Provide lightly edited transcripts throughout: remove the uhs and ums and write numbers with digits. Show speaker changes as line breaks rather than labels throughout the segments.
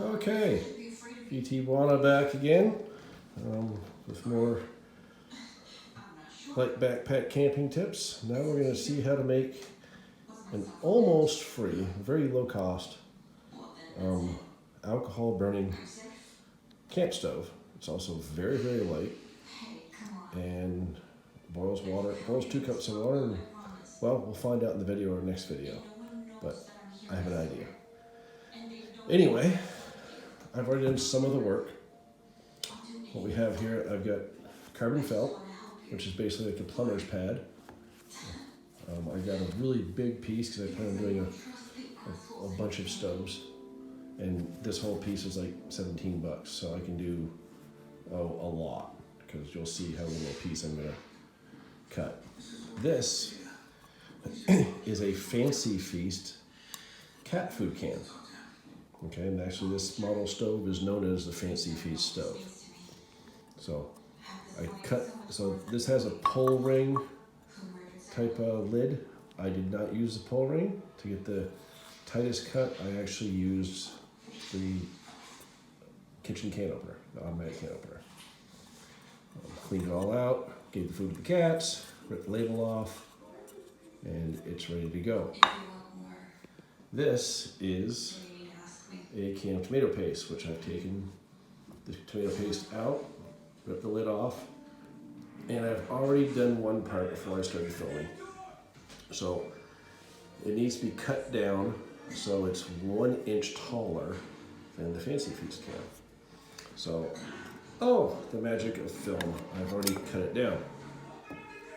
Okay, VTBwana back again with more light backpack camping tips. Now we're going to see how to make an almost free, very low cost alcohol burning camp stove. It's also very, very light and boils 2 cups of water. And, well, we'll find out in the video or next video, but I have an idea. Anyway, I've already done some of the work. What we have here, I've got carbon felt, which is basically like a plumber's pad. I got a really big piece because I plan on doing a bunch of stoves. And this whole piece is like $17, so I can do a lot, because you'll see how little piece I'm gonna cut. This is a Fancy Feast cat food can. Okay, and actually this model stove is known as the Fancy Feast stove. So so this has a pull ring type of lid. I did not use the pull ring. To get the tightest cut, I actually used the kitchen can opener, the automatic can opener. Cleaned it all out, gave the food to the cats, ripped the label off, and it's ready to go. This is a can of tomato paste, which I've taken the tomato paste out, ripped the lid off, and I've already done one part before I started filming. So it needs to be cut down so it's 1 inch taller than the Fancy Feast can. So, the magic of film, I've already cut it down.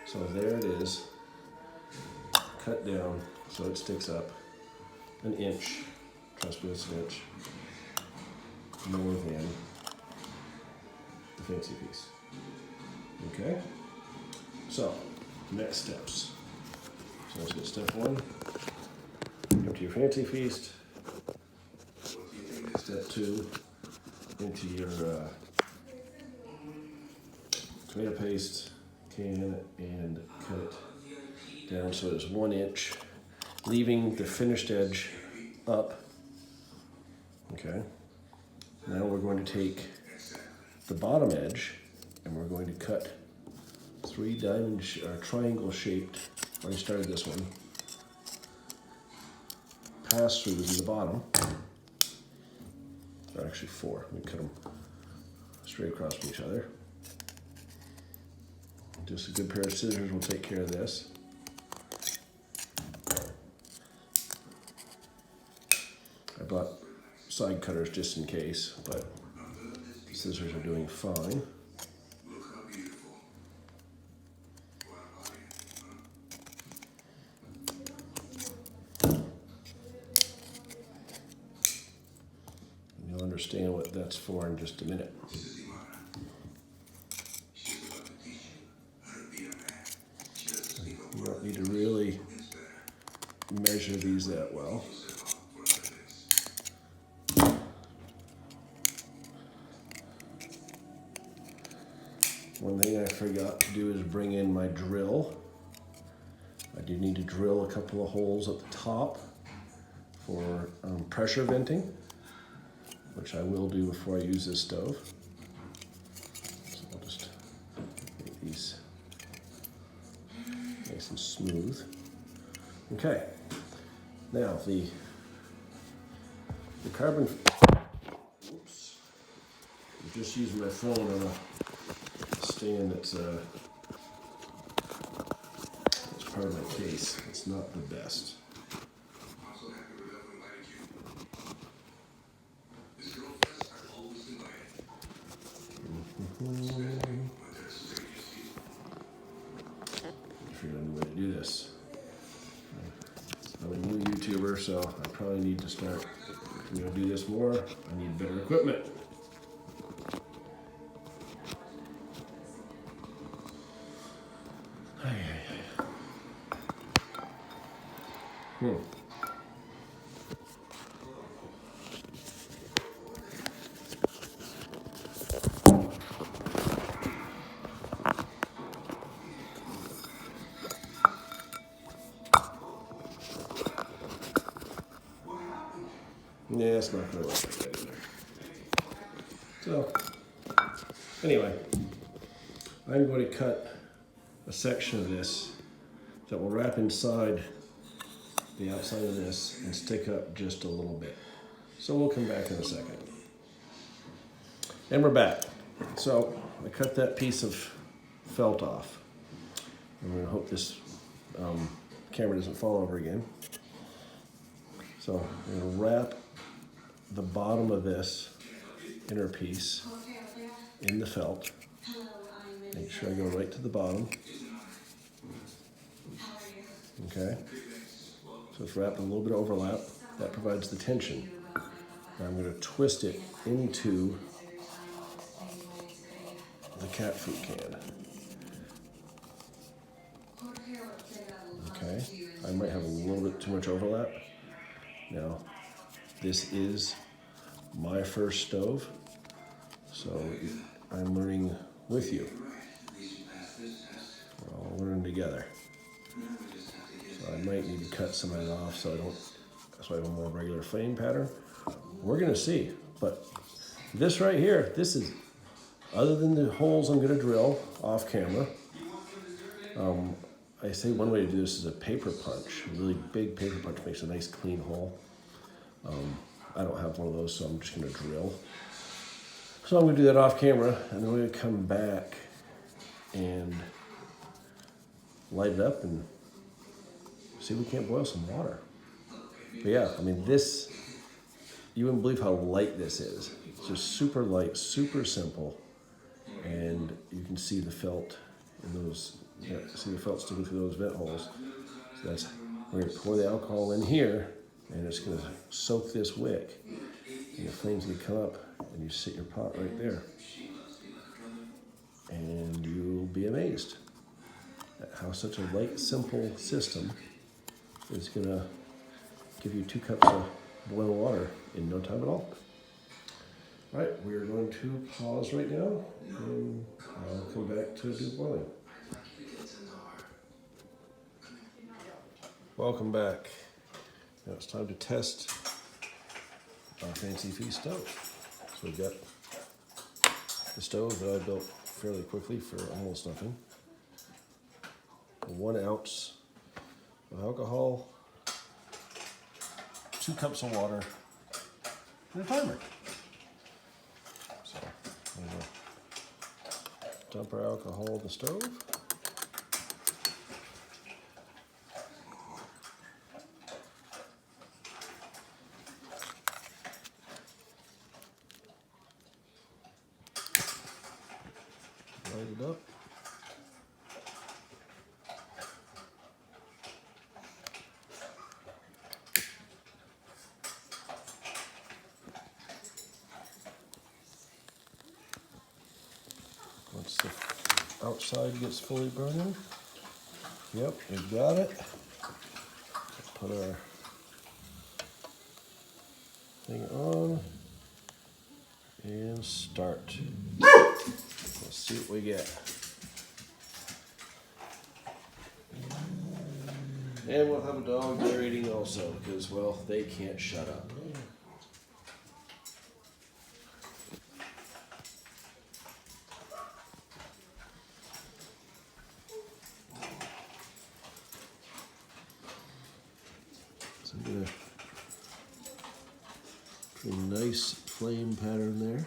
So there it is, cut down so it sticks up 1 inch. Trust me, it's an inch more than the Fancy Feast. Okay? So, next steps. So let's get step 1. Empty your Fancy Feast. Step 2, empty your tomato paste can and cut it down so it's 1 inch, leaving the finished edge up. Okay. Now we're going to take the bottom edge and we're going to cut 3 triangle shaped. I already started this one. Pass throughs in the bottom. Or actually 4. We cut them straight across from each other. Just a good pair of scissors will take care of this. I bought side cutters just in case, but the scissors are doing fine. You'll understand what that's for in just a minute. You don't need to really measure these that well. One thing I forgot to do is bring in my drill. I do need to drill a couple of holes at the top for pressure venting, which I will do before I use this stove. So I'll just make these nice and smooth. Okay, now the carbon. Oops, I'm just using my phone on a stand that's part of my case. It's not the best. I figured out a way to do this. I'm a new YouTuber, so I probably need to start. If I'm going to do this more, I need better equipment. Yeah, it's not going to work like that either. So, anyway, I'm going to cut a section of this that will wrap inside the outside of this and stick up just a little bit. So we'll come back in a second. And we're back. So I cut that piece of felt off. I'm going to hope this camera doesn't fall over again. So I'm going to wrap the bottom of this inner piece in the felt. Make sure I go right to the bottom. Okay. So it's wrapped with a little bit of overlap. That provides the tension. Now I'm going to twist it into the cat food can. Okay. I might have a little bit too much overlap. Now, this is my first stove, so I'm learning with you. We're all learning together. So I might need to cut some of it off so I have a more regular flame pattern. We're gonna see, but this right here, this is, other than the holes I'm gonna drill off camera, I say one way to do this is a paper punch. A really big paper punch makes a nice clean hole. I don't have one of those, so I'm just gonna drill. So I'm gonna do that off camera, and then we're gonna come back and light it up and see if we can't boil some water. But yeah, I mean this, you wouldn't believe how light this is. It's just super light, super simple, and you can see the felt in those, see the felt sticking through those vent holes. So that's, we're gonna pour the alcohol in here, and it's gonna soak this wick, and the flame's gonna come up, and you sit your pot right there. And you'll be amazed at how such a light, simple system is gonna give you 2 cups of boiling water in no time at all. All right, we are going to pause right now, and I'll come back to do boiling. Welcome back. Now it's time to test our fancy feast stove. So we've got the stove that I built fairly quickly for almost nothing. 1 ounce of alcohol, 2 cups of water, and a timer. So I'm gonna dump our alcohol in the stove. Light it up. Once the outside gets fully burning, yep, we've got it. Let's put our thing on and start. Let's see what we get. And we'll have a dog narrating also, because, well, they can't shut up. So I'm gonna put a nice flame pattern there.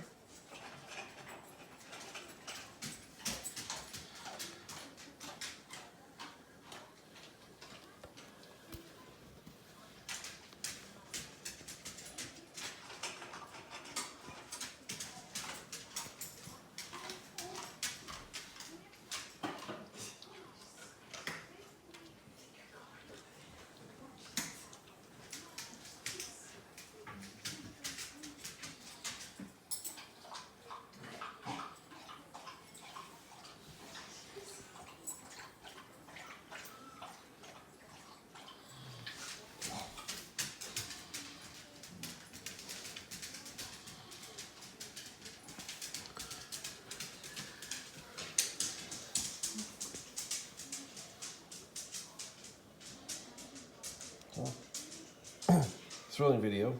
Thrilling video,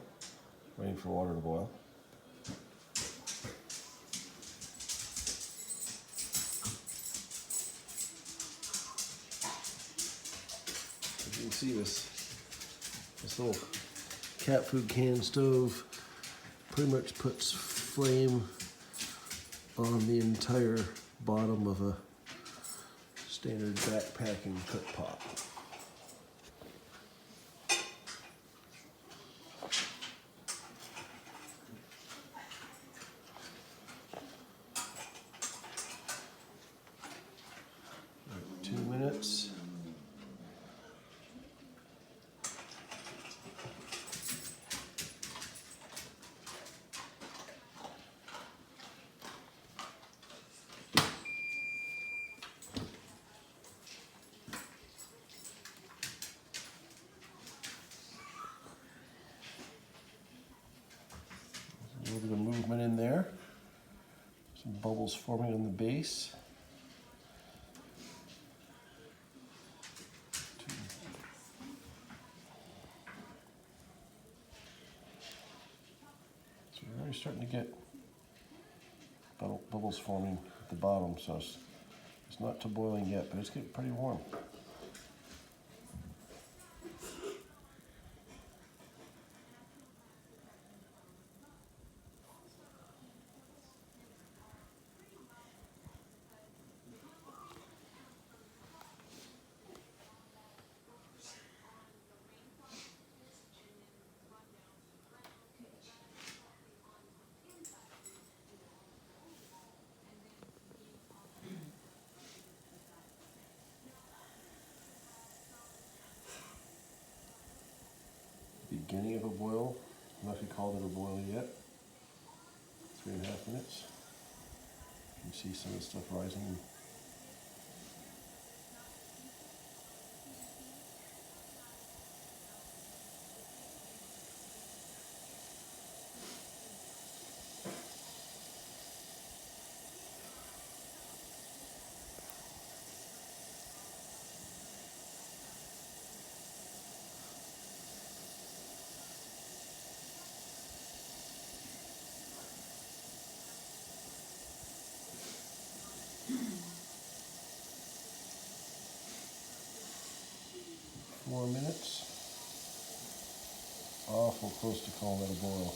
waiting for water to boil. As you can see, this little cat food can stove pretty much puts flame on the entire bottom of a standard backpacking cook pot. Right, 2 minutes. A little bit of movement in there. Some bubbles forming on the base. So we're already starting to get bubbles forming at the bottom, so it's not to boiling yet, but it's getting pretty warm. Beginning of a boil. I'm not going to call it a boil yet. 3.5 minutes. You can see some of the stuff rising. More minutes. Awful close to calling it a boil.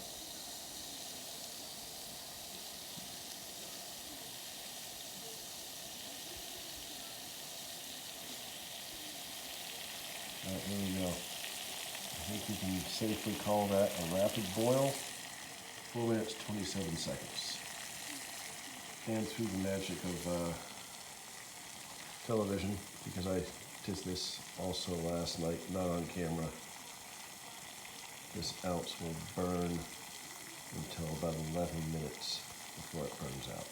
Alright, there we go. I think we can safely call that a rapid boil. 4 minutes, 27 seconds. And through the magic of television, because I did this also last night, not on camera, this ounce will burn until about 11 minutes before it burns out.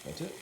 That's it.